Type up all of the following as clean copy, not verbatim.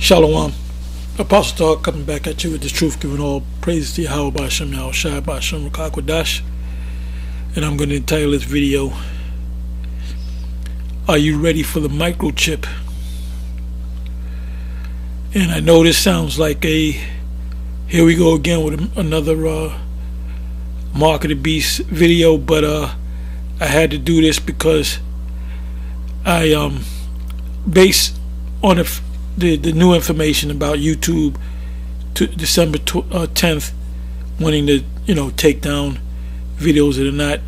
Shalom. Apostle Talk coming back at you with the truth, giving all praise to Yahweh B'Hashem, Yahweh Shai B'Hashem, Rakakwadash. And I'm going to entitle this video, Are You Ready for the Microchip? And I know this sounds like here we go again with another Mark of the Beast video, but I had to do this because I based on the new information about YouTube to December 10th wanting to take down videos that are not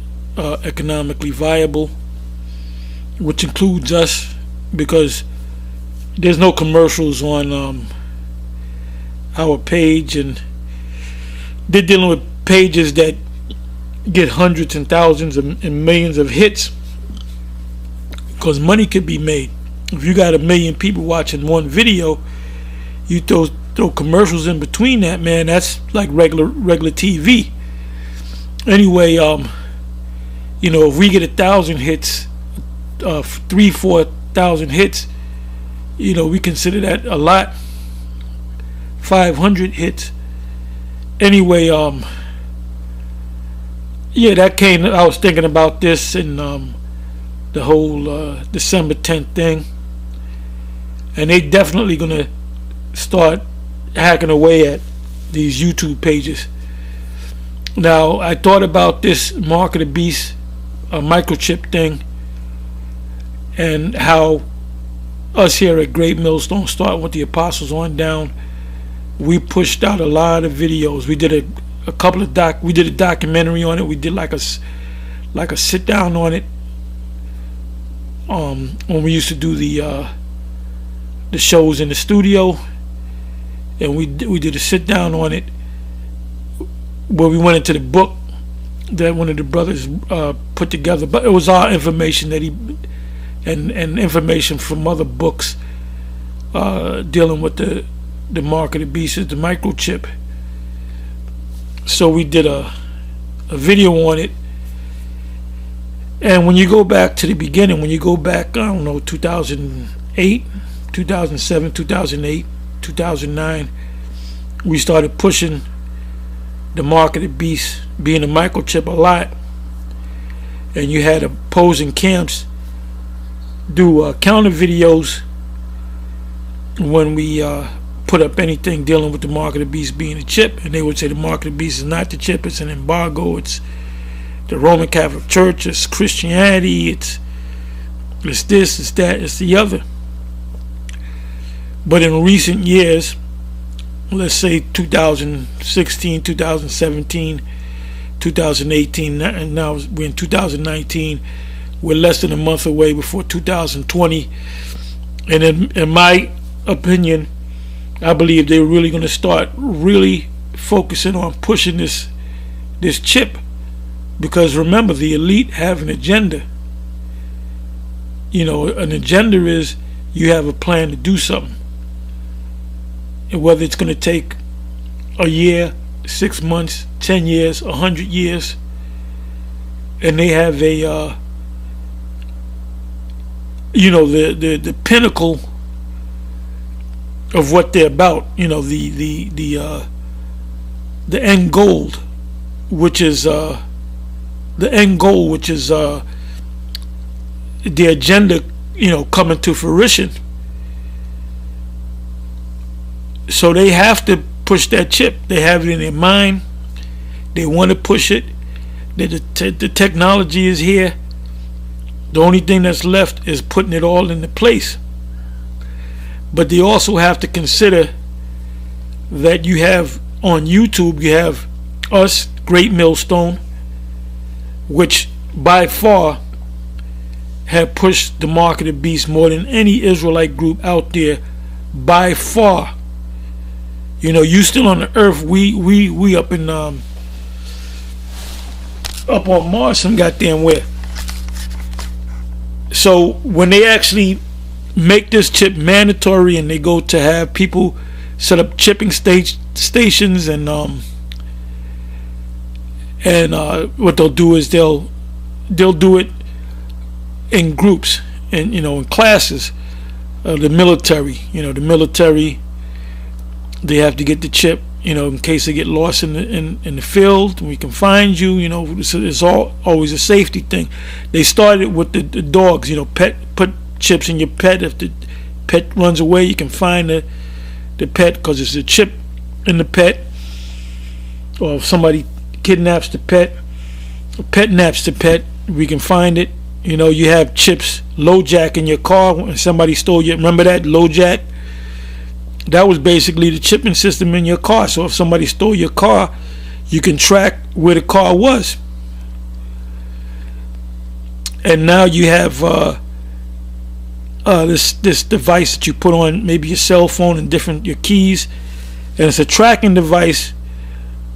economically viable, which includes us, because there's no commercials on our page, and they're dealing with pages that get hundreds and thousands and millions of hits, because money could be made. If you got 1 million people watching one video, you throw commercials in between that, man, that's like regular TV. Anyway, if we get 1,000 hits, 3,000-4,000 hits, we consider that a lot. 500 hits. Anyway, that came. I was thinking about this in the whole December 10th thing, and they definitely gonna start hacking away at these YouTube pages. Now, I thought about this Mark of the Beast microchip thing, and how us here at Great Millstone, starting with the Apostles on down, we pushed out a lot of videos. We did a couple of we did a documentary on it. We did like a sit down on it. When we used to do the shows in the studio, and we did a sit down on it where we went into the book that one of the brothers put together, but it was our information that he and information from other books dealing with the Mark of the Beast, the microchip. So we did a video on it. And when you go back to the beginning, when you go back, 2008, 2007, 2008, 2009, we started pushing the Mark of the Beast being a microchip a lot. And you had opposing camps do counter videos when we put up anything dealing with the Mark of the Beast being a chip. And they would say the Mark of the Beast is not the chip, it's an embargo, it's the Roman Catholic Church, it's Christianity, it's this, it's that, it's the other. But in recent years, let's say 2016, 2017, 2018, and now we're in 2019, we're less than a month away before 2020, and in my opinion, I believe they're really going to start really focusing on pushing this chip. Because remember, the elite have an agenda. An agenda is you have a plan to do something. And whether it's going to take a year, 6 months, 10 years, 100 years. And they have the pinnacle of what they're about. The end goal, which is the agenda, coming to fruition. So they have to push that chip. They have it in their mind. They want to push it. The technology is here. The only thing that's left is putting it all into place. But they also have to consider that you have on YouTube, you have us, Great Millstone, which by far have pushed the Mark of the Beast more than any Israelite group out there, by far. You still on the earth, we up in up on Mars some goddamn where. So when they actually make this chip mandatory, and they go to have people set up chipping stations, and what they'll do is they'll do it in groups, and in classes. The military, They have to get the chip, in case they get lost in the field. We can find you. It's always a safety thing. They started with the dogs. Put chips in your pet. If the pet runs away, you can find the pet because it's a chip in the pet. Or if somebody kidnaps the pet, or pet naps the pet, we can find it. You have chips, low jack in your car when somebody stole you. Remember that low jack? That was basically the chipping system in your car. So if somebody stole your car, you can track where the car was. And now you have this device that you put on maybe your cell phone and your keys, and it's a tracking device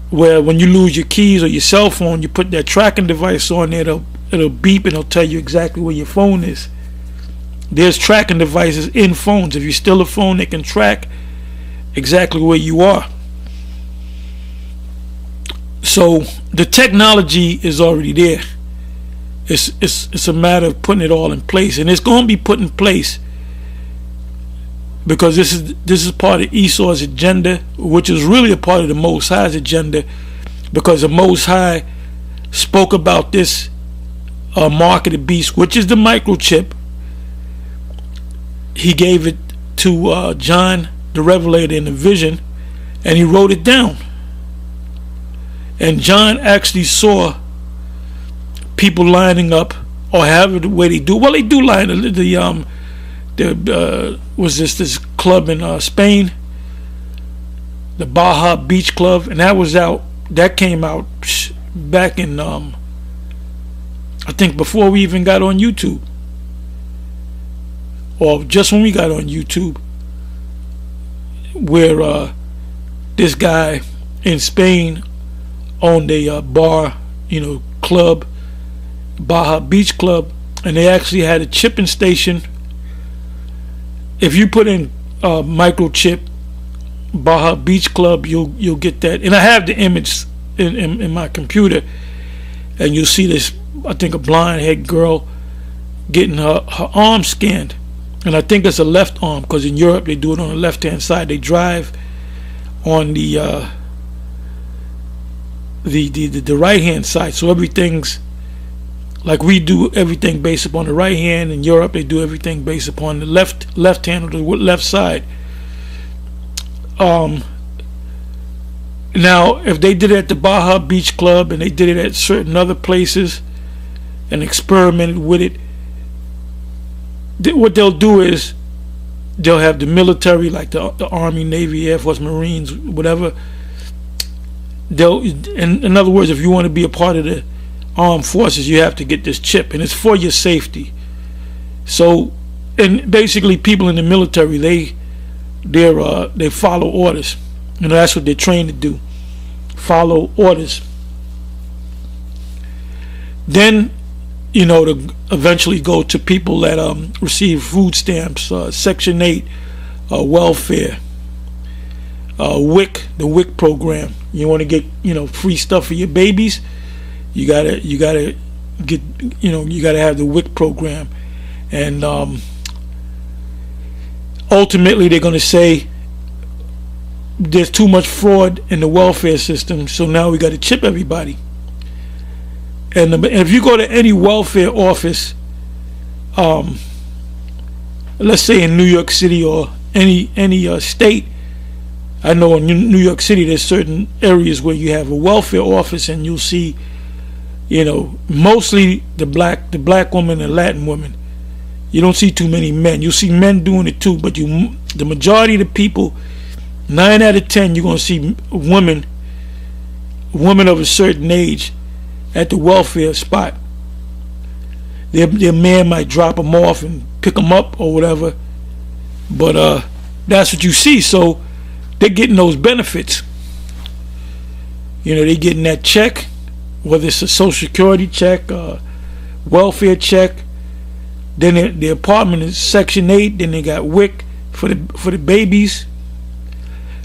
where when you lose your keys or your cell phone, you put that tracking device on there. It'll beep and it'll tell you exactly where your phone is. There's tracking devices in phones. If you steal a phone, they can track exactly where you are. So the technology is already there. It's a matter of putting it all in place, and it's going to be put in place because this is part of Esau's agenda, which is really a part of the Most High's agenda, because the Most High spoke about this mark of the beast, which is the microchip. He gave it to John the Revelator in a vision, and he wrote it down. And John actually saw people lining up, or however the way they do. Well, they do line was this club in Spain, the Baja Beach Club, and that came out back in I think before we even got on YouTube, or just when we got on YouTube, where this guy in Spain owned a bar, club, Baja Beach Club, and they actually had a chipping station. If you put in microchip Baja Beach Club, you'll get that. And I have the image in my computer, and you'll see this, I think, a blonde head girl getting her arm scanned, and I think it's a left arm, because in Europe they do it on the left hand side. They drive on the right hand side, so everything's like we do everything based upon the right hand. In Europe they do everything based upon the left hand or the left side. Now if they did it at the Baja Beach Club and they did it at certain other places and experimented with it, what they'll do is they'll have the military, like the Army, Navy, Air Force, Marines, whatever. In other words, if you want to be a part of the armed forces, you have to get this chip, and it's for your safety. So, and basically people in the military, they follow orders. That's what they're trained to do, follow orders. Then to eventually go to people that receive food stamps, Section 8, welfare, WIC, the WIC program. You want to get free stuff for your babies, you gotta get you gotta have the WIC program. And ultimately they're gonna say there's too much fraud in the welfare system, so now we got to chip everybody. And if you go to any welfare office, let's say in New York City or any state, I know in New York City there's certain areas where you have a welfare office, and you'll see, mostly the black woman and Latin women. You don't see too many men. You'll see men doing it too, but the majority of the people, 9 out of 10, you're gonna see women of a certain age at the welfare spot. Their man might drop them off and pick them up or whatever, but that's what you see. So they're getting those benefits. They're getting that check, whether it's a Social Security check, welfare check. Then the apartment is Section 8. Then they got WIC for the babies.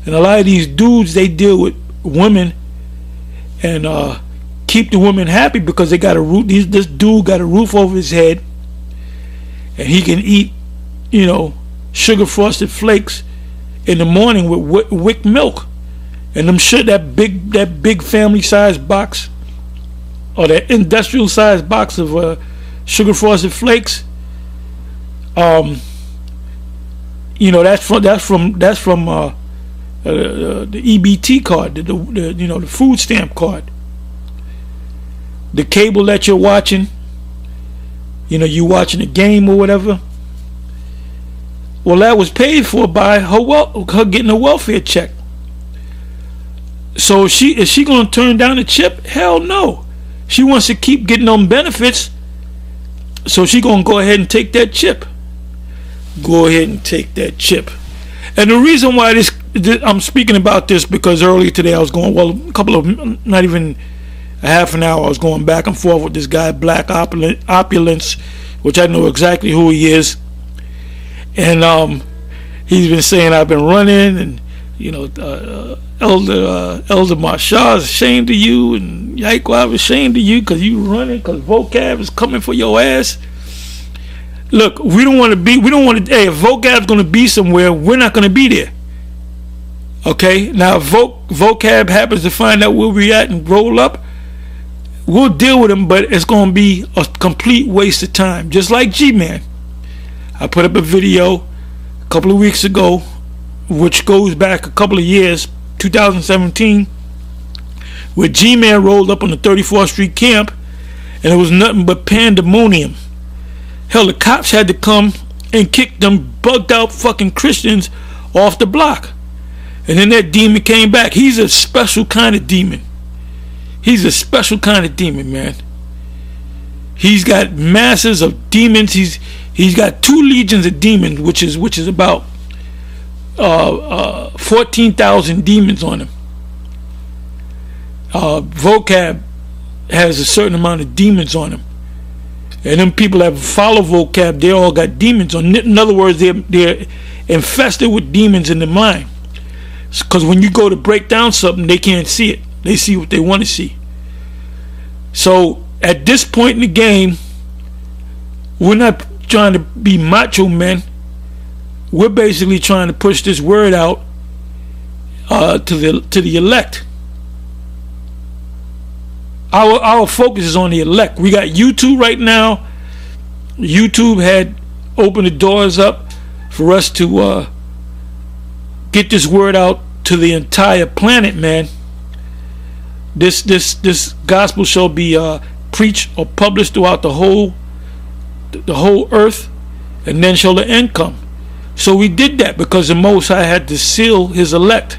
And a lot of these dudes, they deal with women and keep the women happy because they got a roof. This dude got a roof over his head, and he can eat, sugar frosted flakes in the morning with wick milk, and them shit, that big family size box, or that industrial size box of sugar frosted flakes. You know, that's from the EBT card, the food stamp card. The cable that you're watching, you watching a game or whatever. Well, that was paid for by her getting a welfare check. So is she gonna turn down the chip? Hell no. She wants to keep getting them benefits, so she gonna go ahead and take that chip. Go ahead and take that chip. And the reason why I'm speaking about this, because earlier today I was going, not even a half an hour, I was going back and forth with this guy, Black Opulence, which I know exactly who he is. And he's been saying I've been running, and Elder Marshall is ashamed of you, and Yaquab is ashamed of you because you running, because vocab is coming for your ass. Look, hey, if vocab's going to be somewhere, we're not going to be there. Okay? Now, if vocab happens to find out where we're at and roll up, we'll deal with them, but it's going to be a complete waste of time. Just like G-Man. I put up a video a couple of weeks ago, which goes back a couple of years, 2017, where G-Man rolled up on the 34th Street camp, and it was nothing but pandemonium. Hell, the cops had to come and kick them bugged out fucking Christians off the block. And then that demon came back. He's a special kind of demon. He's a special kind of demon, man. He's got masses of demons. He's got 2 legions of demons, which is about 14,000 demons on him. Vocab has a certain amount of demons on him. And them people that follow vocab, they all got demons on. In other words, they're infested with demons in their mind. Because when you go to break down something, they can't see it. They see what they want to see. So at this point in the game, we're not trying to be macho men. We're basically trying to push this word out to the elect. Our focus is on the elect. We got YouTube right now. YouTube had opened the doors up for us to get this word out to the entire planet, man. This gospel shall be preached or published throughout the whole earth, and then shall the end come. So we did that because the Most High had to seal his elect.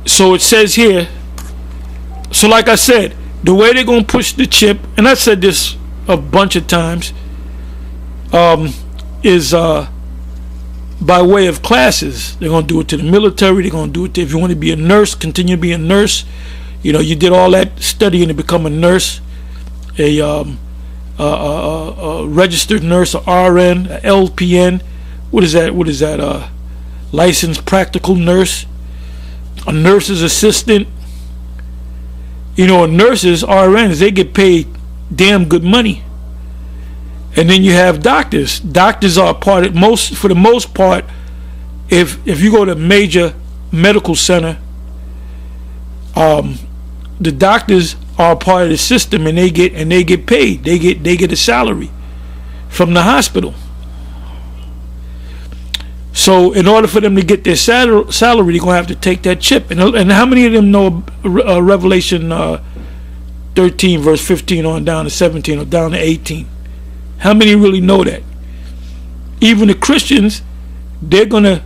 So it says here, so like I said, the way they're going to push the chip, and I said this a bunch of times, is by way of classes. They're going to do it to the military. They're going to do it to, if you want to be a nurse, continue to be a nurse. You did all that studying to become a nurse, a registered nurse, a RN, a LPN. What is that? Licensed practical nurse, a nurse's assistant. Nurses, RNs, they get paid damn good money. And then you have doctors. Doctors are for the most part, if you go to a major medical center, the doctors are part of the system, and they get paid. They get a salary from the hospital. So in order for them to get their salary, they're gonna have to take that chip. And how many of them know Revelation 13 verse 15 on down to 17 or down to 18? How many really know that? Even the Christians, they're gonna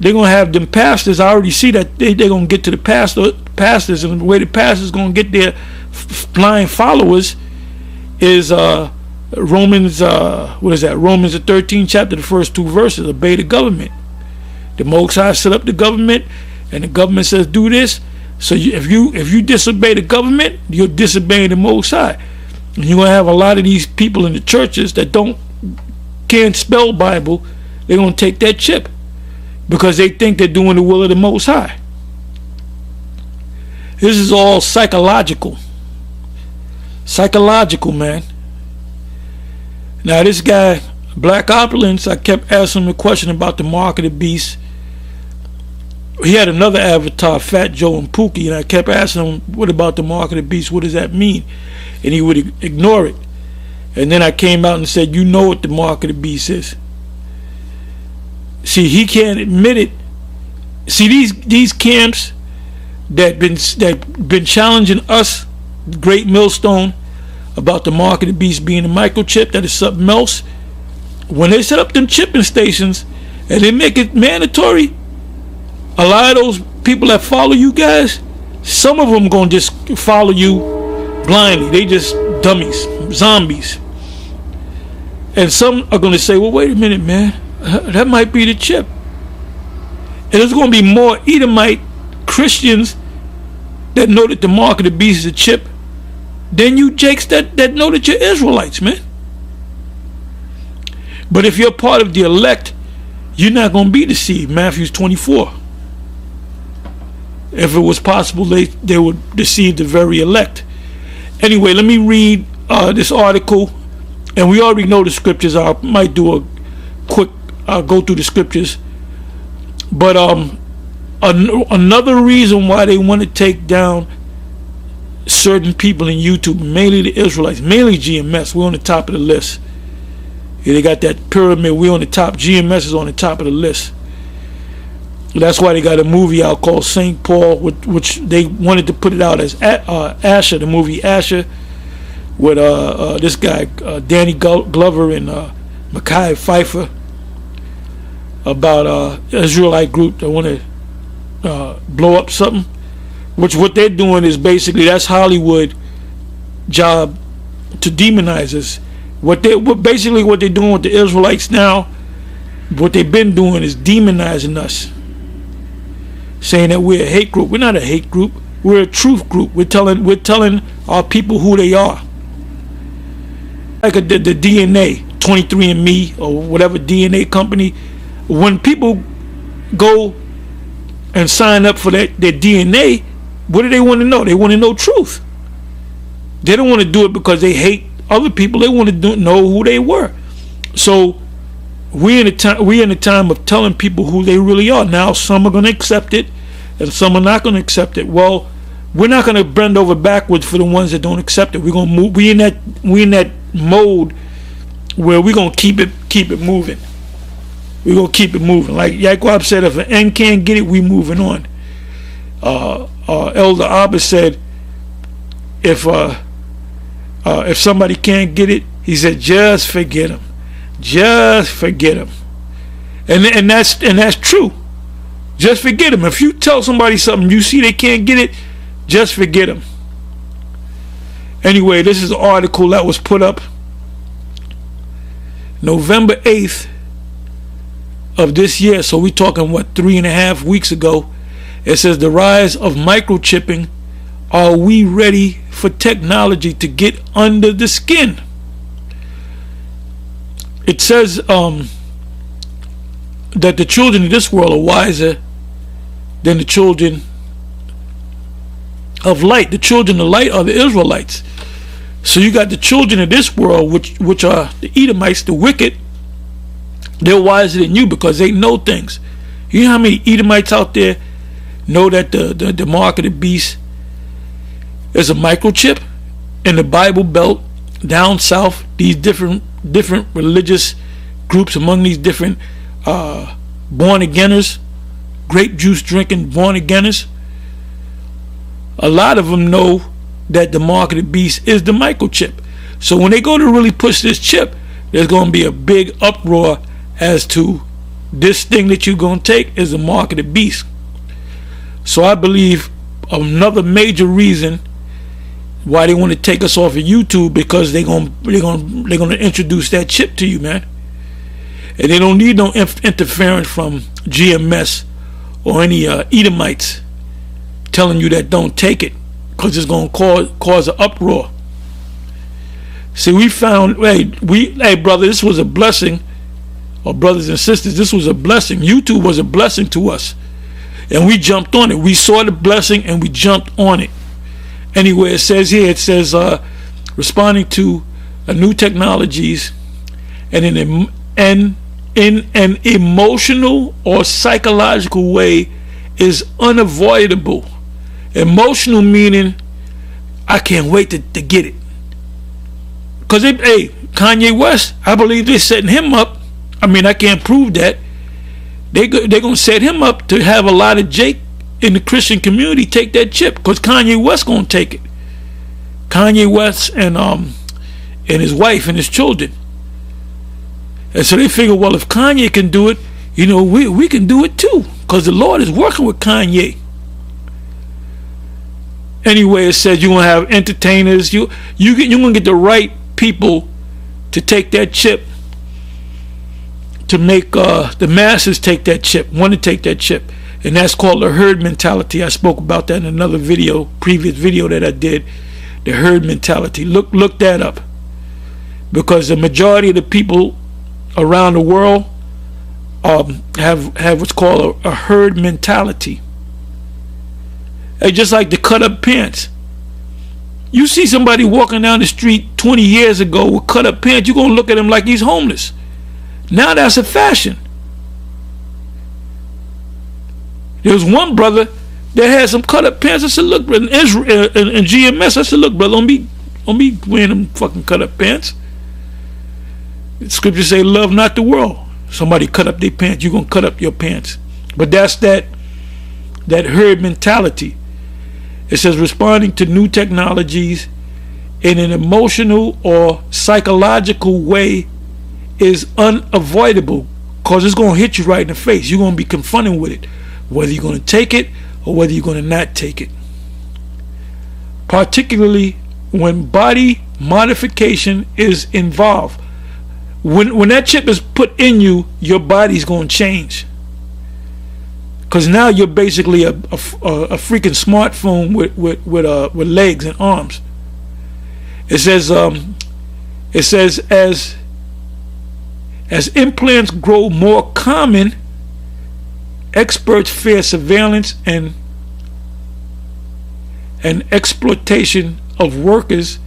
have them pastors. I already see that they're gonna get to the pastors, and the way the pastors gonna get their blind followers is Romans, Romans the 13th chapter, the first 2 verses. Obey the government. The Most High set up the government, and the government says do this. So if you disobey the government, you're disobeying the Most High. And you're gonna have a lot of these people in the churches that can't spell Bible. They're gonna take that chip because they think they're doing the will of the Most High. This is all psychological, man. Now this guy, Black Opulence, I kept asking him a question about the mark of the beast. He had another avatar, Fat Joe and Pookie, and I kept asking him, what about the mark of the beast? What does that mean? And he would ignore it. And then I came out and said, you know what the mark of the beast is. See, he can't admit it. See, these camps that been challenging us, Great Millstone, about the mark of the beast being a microchip, that is something else. When they set up them chipping stations and they make it mandatory, a lot of those people that follow you guys, some of them gonna just follow you blindly. They just dummies, zombies. And some are gonna say, well, wait a minute, man, that might be the chip. And there's gonna be more Edomite Christians that know that the mark of the beast is a chip than you Jakes that know that you're Israelites, man. But if you're part of the elect, you're not going to be deceived. Matthew 24. If it was possible, they would deceive the very elect. Anyway, let me read this article. And we already know the scriptures. I might do a quick go through the scriptures. But another reason why they want to take down certain people in YouTube, mainly the Israelites, mainly GMS, we're on the top of the list. Yeah, they got that pyramid, we're on the top. GMS is on the top of the list. That's why they got a movie out called St. Paul, which they wanted to put it out as Asher, the movie Asher, with this guy Danny Glover and Mekhi Phifer, about Israelite group that want to blow up something. Which what they're doing is basically, that's Hollywood job to demonize us. What they're doing with the Israelites now, what they've been doing is demonizing us, saying that we're a hate group. We're not a hate group. We're a truth group. We're telling our people who they are. Like the DNA, 23andMe or whatever DNA company. When people go and sign up for their DNA, what do they want to know? They want to know truth. They don't want to do it because they hate other people. They want to know who they were. So we're in a time of telling people who they really are. Now some are going to accept it and some are not going to accept it. Well, we're not going to bend over backwards for the ones that don't accept it. We're going to move. We're in that mode where we're going to keep it moving. We're going to keep it moving. Like Yaquab said, if an end can't get it, we moving on. Elder Abba said, if somebody can't get it, he said, just forget him. Just forget him. And that's true. Just forget him. If you tell somebody something, you see they can't get it, just forget him. Anyway, this is an article that was put up November 8th of this year. So we're talking, 3.5 weeks ago. It says, the rise of microchipping. Are we ready for technology to get under the skin? It says that the children of this world are wiser than the children of light. The children of light are the Israelites. So you got the children of this world, which are the Edomites, the wicked. They're wiser than you because they know things. You know how many Edomites out there know that the mark of the beast is a microchip? In the Bible Belt down south, these different religious groups, among these different born-againers, grape juice drinking born-againers, a lot of them know that the mark of the beast is the microchip. So when they go to really push this chip, there's going to be a big uproar as to this thing that you're going to take is the mark of the beast. So I believe another major reason why they want to take us off of YouTube, because they're gonna introduce that chip to you, man. And they don't need no interference from GMS or any Edomites telling you that don't take it, because it's gonna cause an uproar. See, we found, hey brother, this was a blessing, or brothers and sisters, this was a blessing. YouTube was a blessing to us. And we jumped on it. We saw the blessing and we jumped on it. Anyway, it says responding to new technologies and an and in an emotional or psychological way is unavoidable. Emotional meaning, I can't wait to get it. Because, hey, Kanye West, I believe they're setting him up. I mean, I can't prove that. They're going to set him up to have a lot of Jake in the Christian community take that chip. Because Kanye West going to take it. Kanye West and his wife and his children. And so they figure, well, if Kanye can do it, you know, we can do it too. Because the Lord is working with Kanye. Anyway, it says you're going to have entertainers. You're going to get the right people to take that chip, to make the masses take that chip, want to take that chip. And that's called the herd mentality. I spoke about that in another video, previous video that I did. The herd mentality. Look that up. Because the majority of the people around the world have what's called a herd mentality. It's just like the cut up pants. You see somebody walking down the street 20 years ago with cut up pants, you're going to look at him like he's homeless. Now that's a fashion. There was one brother that had some cut up pants. I said, look, brother, in GMS, I said, look, brother, don't be wearing them fucking cut up pants. The scriptures say, love not the world. Somebody cut up their pants, you're going to cut up your pants. But that's that herd mentality. It says responding to new technologies in an emotional or psychological way is unavoidable, because it's going to hit you right in the face. You're going to be confronted with it, whether you're going to take it or whether you're going to not take it. Particularly when body modification is involved. When that chip is put in you, your body's going to change. Because now you're basically a freaking smartphone with legs and arms. It says as implants grow more common, experts fear surveillance and exploitation of workers.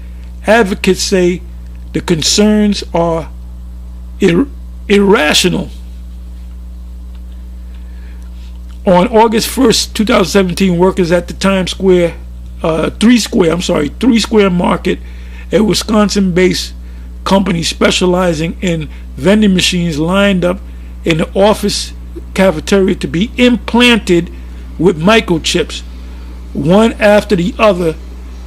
Advocates say the concerns are irrational. On August 1st, 2017, workers at the Three Square Market, a Wisconsin-based company specializing in vending machines, lined up in the office cafeteria to be implanted with microchips, one after the other.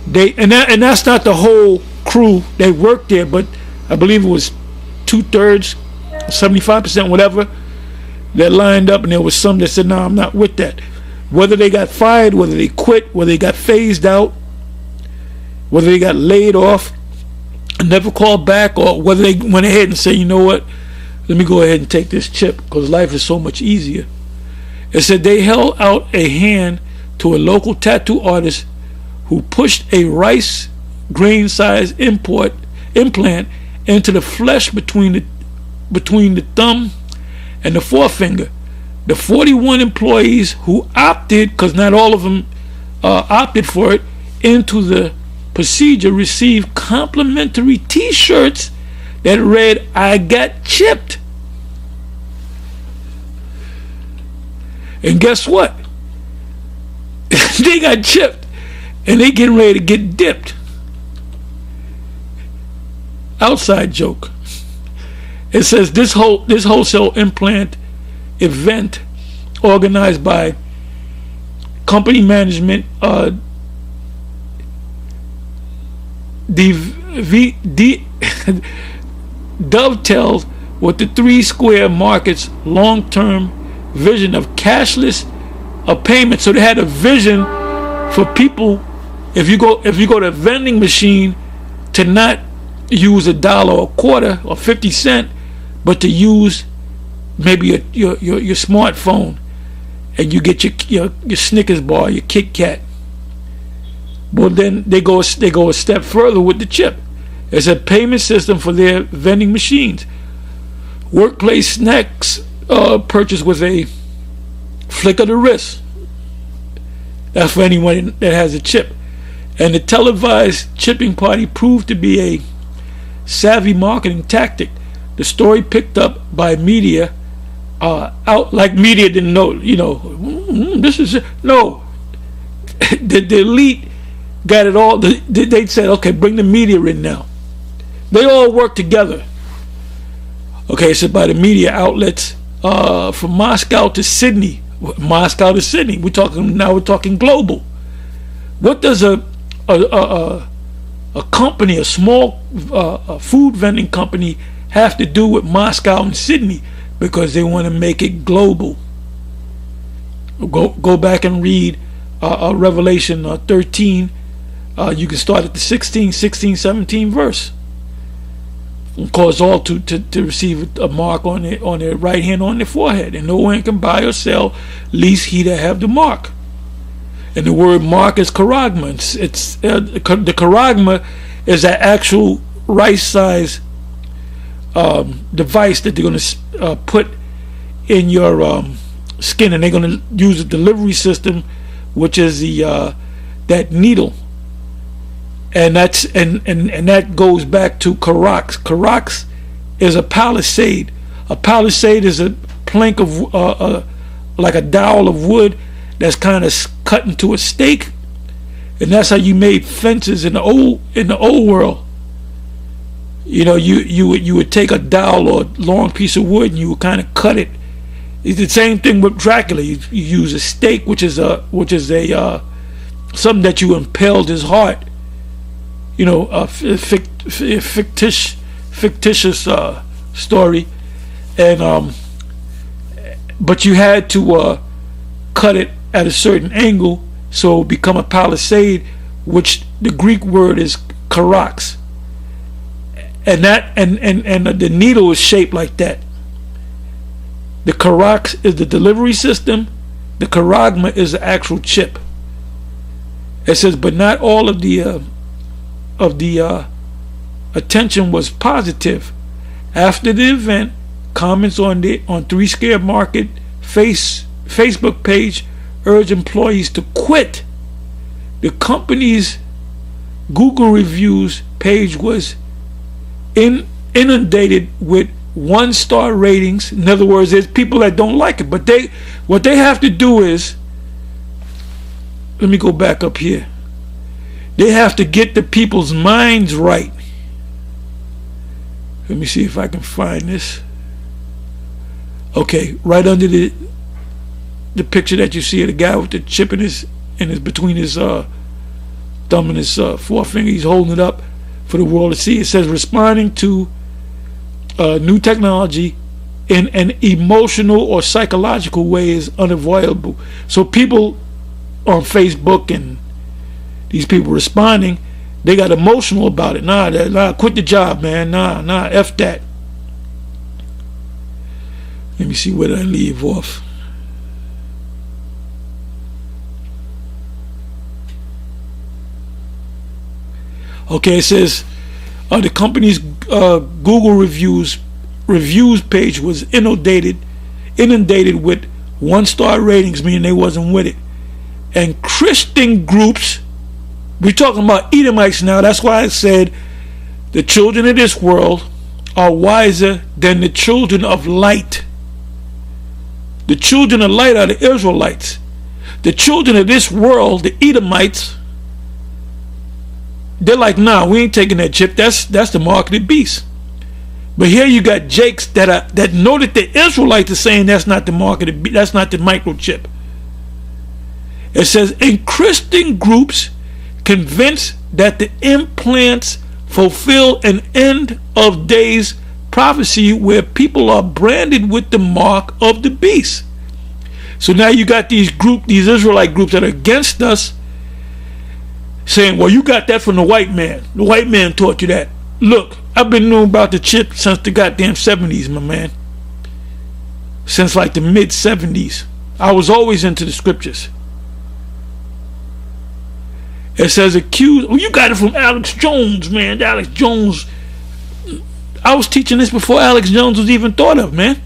And that's not the whole crew that worked there, but I believe it was 2/3, 75%, whatever, that lined up, and there was some that said, no, I'm not with that. Whether they got fired, whether they quit, whether they got phased out, whether they got laid off and never called back, or whether they went ahead and said, you know what, let me go ahead and take this chip because life is so much easier. It said they held out a hand to a local tattoo artist who pushed a rice grain size implant into the flesh between the thumb and the forefinger. The 41 employees who opted, because not all of them opted for it, into the procedure received complimentary t-shirts that read, "I got chipped." And guess what? They got chipped and they getting ready to get dipped. Outside joke. It says this wholesale implant event organized by company management dovetails with the Three Square Market's long-term vision of cashless payment. So they had a vision for people, if you go to a vending machine, to not use $1 or a quarter or 50 cents, but to use maybe your smartphone, and you get your Snickers bar, your Kit Kat. Well, then they go a step further with the chip. It's a payment system for their vending machines. Workplace snacks purchased with a flick of the wrist. That's for anyone that has a chip. And the televised chipping party proved to be a savvy marketing tactic, the story picked up by media, out like media didn't know, this is no. the elite got it all. They said, okay, bring the media in now. They all work together. Okay, so by the media outlets, from Moscow to Sydney. We're talking global. What does a company, a small food vending company, have to do with Moscow and Sydney? Because they want to make it global. Go back and read Revelation 13. You can start at the 16, 17 verse. Cause all to receive a mark on their right hand, on their forehead, and no one can buy or sell, least he that have the mark. And the word mark is charagma. It's the charagma is an actual right size device that they're going to put in your skin, and they're going to use a delivery system, which is the that needle. And that's and that goes back to karax. Karax is a palisade. A palisade is a plank of like a dowel of wood that's kind of cut into a stake, and that's how you made fences in the old world. You would take a dowel or a long piece of wood and you would kind of cut it. It's the same thing with Dracula. You use a stake, which is a something that you impaled his heart. A fictitious story, and but you had to cut it at a certain angle so it would become a palisade, which the Greek word is karax, and that and the needle is shaped like that. The karax is the delivery system. The charagma is the actual chip. It says, but not all of the attention was positive. After the event, comments on Three Square Market Facebook page urged employees to quit. The company's Google reviews page was inundated with 1-star ratings. In other words, there's people that don't like it, but what they have to do is, let me go back up here. They have to get the people's minds right. Let me see if I can find this. Okay, right under the picture that you see of the guy with the chip in his between his thumb and his forefinger, he's holding it up for the world to see. It says, responding to new technology in an emotional or psychological way is unavoidable. So people on Facebook and these people responding, they got emotional about it. Nah, quit the job, man. Nah, F that. Let me see where did I leave off. Okay, it says the company's Google reviews page was inundated with 1-star ratings, meaning they wasn't with it. And Christian groups, we're talking about Edomites now. That's why I said the children of this world are wiser than the children of light. The children of light are the Israelites. The children of this world, the Edomites, they're like, nah, we ain't taking that chip. That's the mark of the beast. But here you got Jakes that know that the Israelites are saying that's not the mark of the beast. That's not the microchip. It says, in Christian groups convinced that the implants fulfill an end of days prophecy where people are branded with the mark of the beast. So now you got these Israelite groups that are against us saying, well, you got that from the white man. The white man taught you that. Look, I've been knowing about the chip since the goddamn 70s, my man. Since like the mid 70s. I was always into the scriptures. It says accused. Oh, you got it from Alex Jones, man. Alex Jones. I was teaching this before Alex Jones was even thought of, man.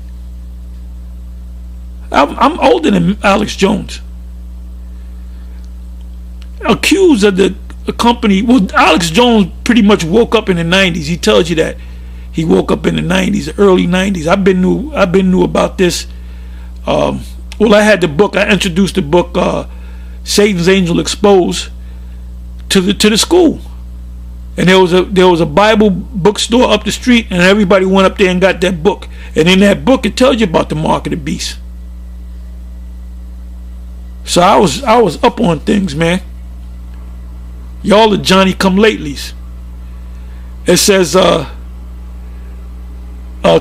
I'm older than Alex Jones. Accused of the company. Well, Alex Jones pretty much woke up in the 90s. He tells you that. He woke up in the 90s, early 90s. I've been knew about this. Well, I had the book. I introduced the book Satan's Angel Exposed to the school, and there was a Bible bookstore up the street, and everybody went up there and got that book. And in that book, it tells you about the mark of the beast. So I was up on things, man. Y'all are Johnny come latelys. It says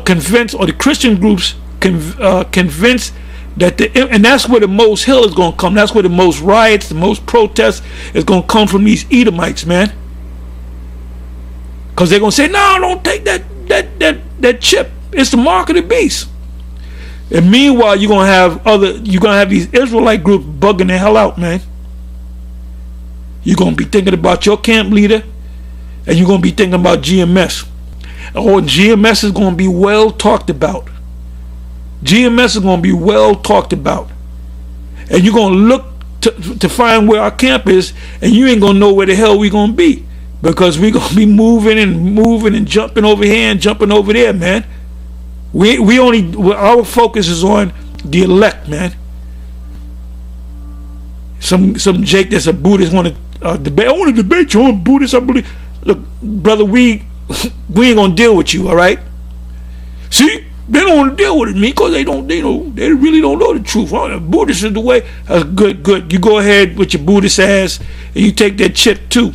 convinced, or the Christian groups convinced that and that's where the most hell is going to come. That's where the most riots, the most protests is going to come from these Edomites, man. Because they're going to say, no, don't take that chip. It's the mark of the beast. And meanwhile, you're gonna have these Israelite groups bugging the hell out, man. You're gonna be thinking about your camp leader, and you're gonna be thinking about GMS. Oh, GMS is gonna be well talked about. GMS is gonna be well talked about, and you're gonna look to find where our camp is, and you ain't gonna know where the hell we gonna be, because we gonna be moving and jumping over here and jumping over there, man. Our focus is on the elect, man. Some Jake that's a Buddhist want to debate. I want to debate you on Buddhist. I believe. Look, brother, we ain't gonna deal with you, all right? See, they don't want to deal with me because they really don't know the truth. Buddhist is the way. Good. You go ahead with your Buddhist ass and you take that chip too.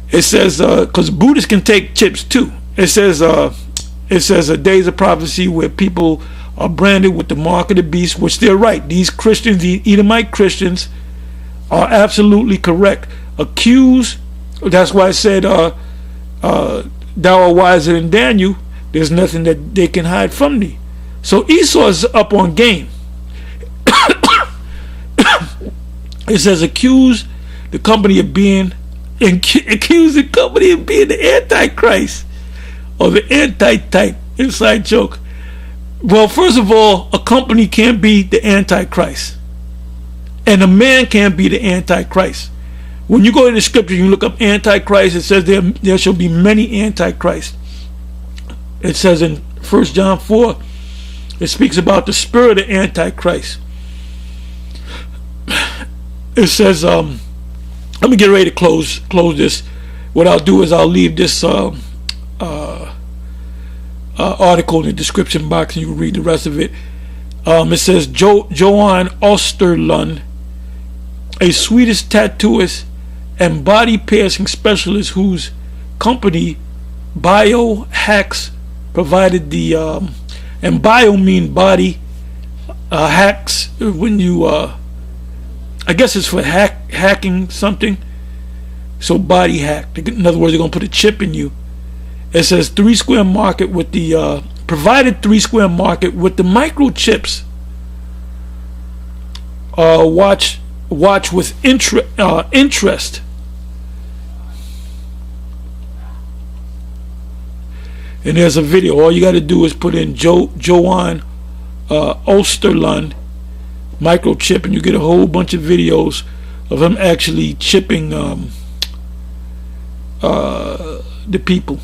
It says because Buddhists can take chips too. It says a days of prophecy where people are branded with the mark of the beast, which they're right. These Christians, the Edomite Christians, are absolutely correct. Accused, that's why I said, thou art wiser than Daniel. There's nothing that they can hide from thee. So Esau is up on game. It says accuse the company of being the Antichrist. Or the anti-type. Inside joke. Well, first of all, a company can't be the Antichrist, and a man can't be the Antichrist. When you go to the scripture, you look up Antichrist, it says there shall be many Antichrists. It says in 1 John 4, it speaks about the spirit of Antichrist. It says, let me get ready to close this. What I'll do is I'll leave this article in the description box, and you can read the rest of it. It says Johan Osterlund, a Swedish tattooist and body piercing specialist whose company Biohacks provided the and bio mean body, hacks when you I guess it's for hacking something. So body hack, in other words, they're gonna put a chip in you. It says 3 square market with the provided 3 square market with the microchips. Watch with interest. And there's a video. All you got to do is put in Johan Osterlund microchip, and you get a whole bunch of videos of him actually chipping the people.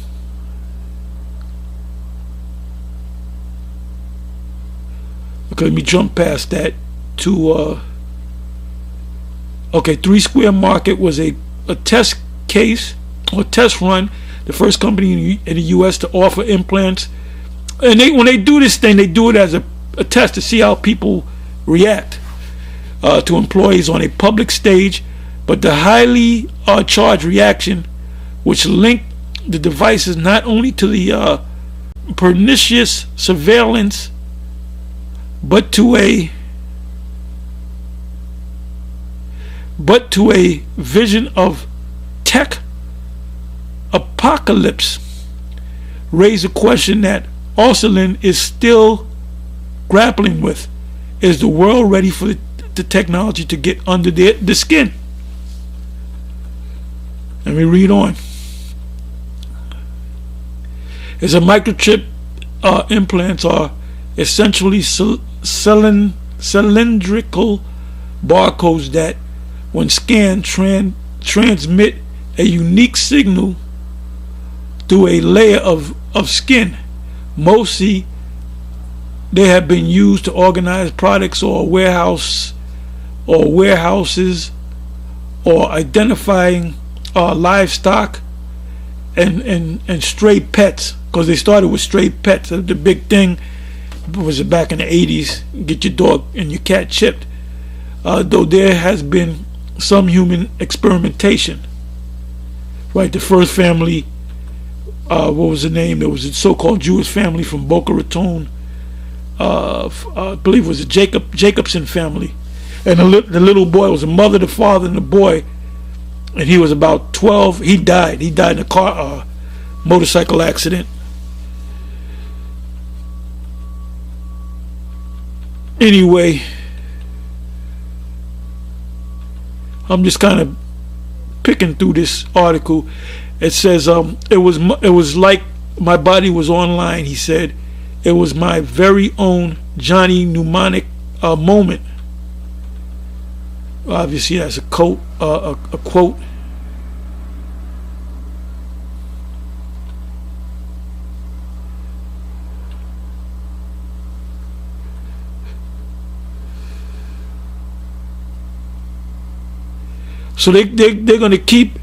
Okay, let me jump past that to 3 square market was a test case or test run, the first company in the US to offer implants. And when they do this thing, they do it as a test to see how people react to employees on a public stage. But the highly charged reaction, which linked the devices not only to the pernicious surveillance, but to a vision of tech apocalypse, raised a question that Osterlund is still grappling with. Is the world ready for the technology to get under the skin? Let me read on. As a microchip implants are essentially cylindrical barcodes that, when scanned, transmit a unique signal through a layer of skin. Mostly they have been used to organize products or warehouses or identifying livestock and stray pets, because they started with stray pets. The big thing was back in the 80s, get your dog and your cat chipped. Though there has been some human experimentation. Right, the first family, what was the name? There was a so-called Jewish family from Boca Raton. I believe it was the Jacobson family. And the little boy was the mother, the father, and the boy. And he was about 12. He died. He died in a motorcycle accident. Anyway, I'm just kind of picking through this article. It says it was like my body was online. He said it was my very own Johnny Mnemonic moment. Obviously, that's a quote. So they're going to keep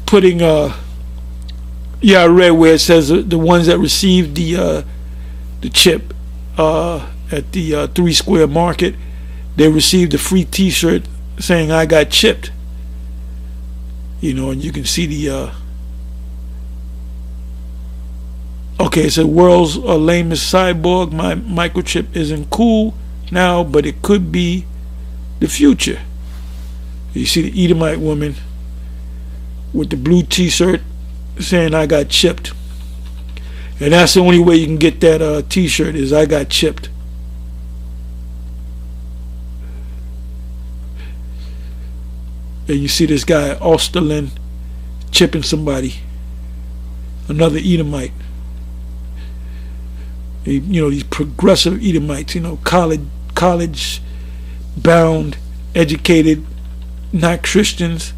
putting. Yeah, I read where it says the ones that received the chip at the 3 Square Market, they received a free T-shirt saying "I got chipped." You know, and you can see the. Okay, it said world's lamest cyborg. My microchip isn't cool now, but it could be the future. You see the Edomite woman with the blue T-shirt saying "I got chipped," and that's the only way you can get that T-shirt is "I got chipped." And you see this guy Osterlin chipping somebody, another Edomite. You know, these progressive Edomites. You know, college bound, educated, not Christians.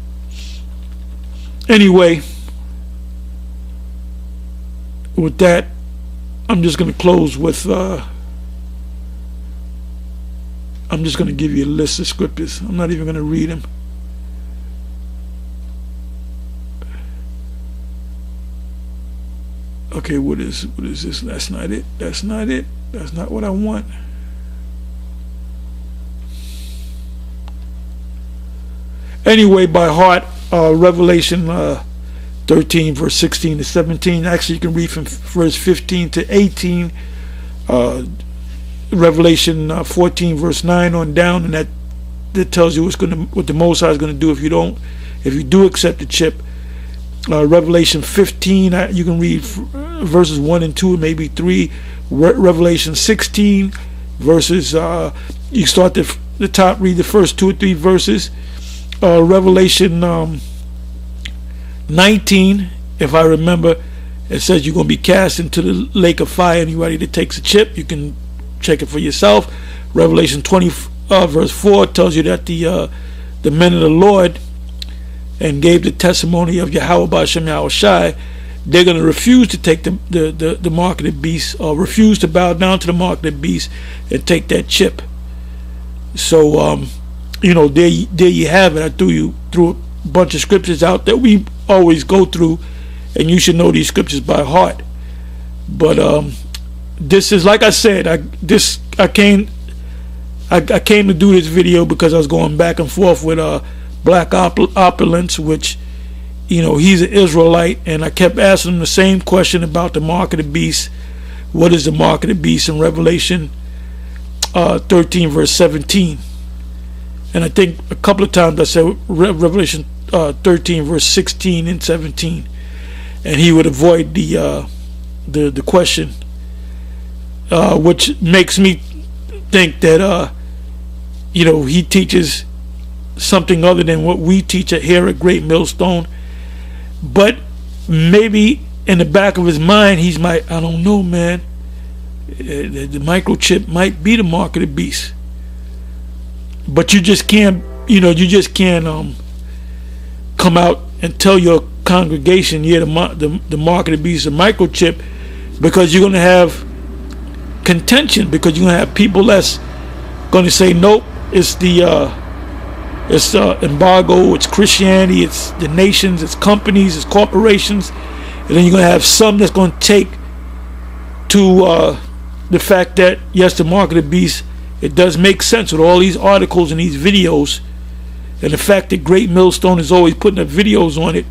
Anyway, with that, I'm just going to close with I'm just going to give you a list of scriptures. I'm not even going to read them. Okay, what is this? That's not it. That's not it. That's not what I want. Anyway, by heart, Revelation 13, verse 16 to 17. Actually, you can read from verse 15 to 18. Revelation 14, verse 9 on down, and that tells you what the Most High is going to do if you do accept the chip. Revelation 15, you can read verses 1 and 2, maybe 3. Revelation 16, verses, you start the top, read the first 2 or 3 verses. Revelation 19, if I remember, it says you're going to be cast into the lake of fire. Anybody that takes a chip, you can check it for yourself. Revelation 20, verse 4 tells you that the men of the Lord and gave the testimony of Yahweh B'Shem Yahushai, they're going to refuse to take the mark of the beast, or refuse to bow down to the mark of the beast and take that chip. So you know, there you have it. I threw a bunch of scriptures out that we always go through, and you should know these scriptures by heart. But this is, like I said, I came to do this video because I was going back and forth with Black Opulence, which, you know, he's an Israelite, and I kept asking him the same question about the mark of the beast. What is the mark of the beast in Revelation 13, verse 17? And I think a couple of times I said Revelation 13, verse 16 and 17, and he would avoid the question, which makes me think that you know, he teaches something other than what we teach here at Great Millstone. But maybe in the back of his mind, I don't know, man, the microchip might be the mark of the beast. But you just can't come out and tell your congregation, yeah, the mark of the beast, a microchip, because you're going to have contention, because you're going to have people that's going to say, nope, it's the embargo, it's Christianity, it's the nations, it's companies, it's corporations. And then you're going to have some that's going to take to the fact that, yes, the mark of the beast, it does make sense with all these articles and these videos, and the fact that Great Millstone is always putting up videos on it.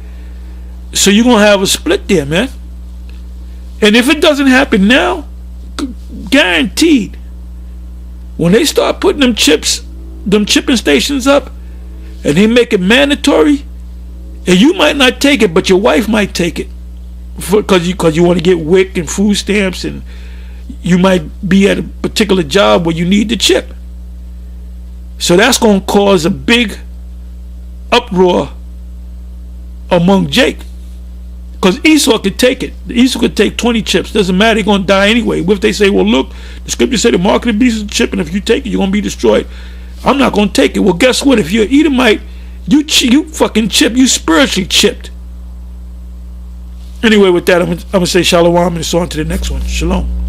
So you're going to have a split there, man. And if it doesn't happen now, guaranteed, when they start putting them chipping stations up, and they make it mandatory, and you might not take it, but your wife might take it, because you want to get WIC and food stamps, and you might be at a particular job where you need the chip. So that's going to cause a big uproar among Jake, because Esau could take it. Esau could take 20 chips. Doesn't matter, they're going to die anyway. What if they say, well, look, the scripture said the mark of the beast is a chip, and if you take it, you're going to be destroyed. I'm not going to take it. Well, guess what? If you're Edomite, you fucking chip. You spiritually chipped. Anyway, with that, I'm going to say shalom, and it's on to the next one. Shalom.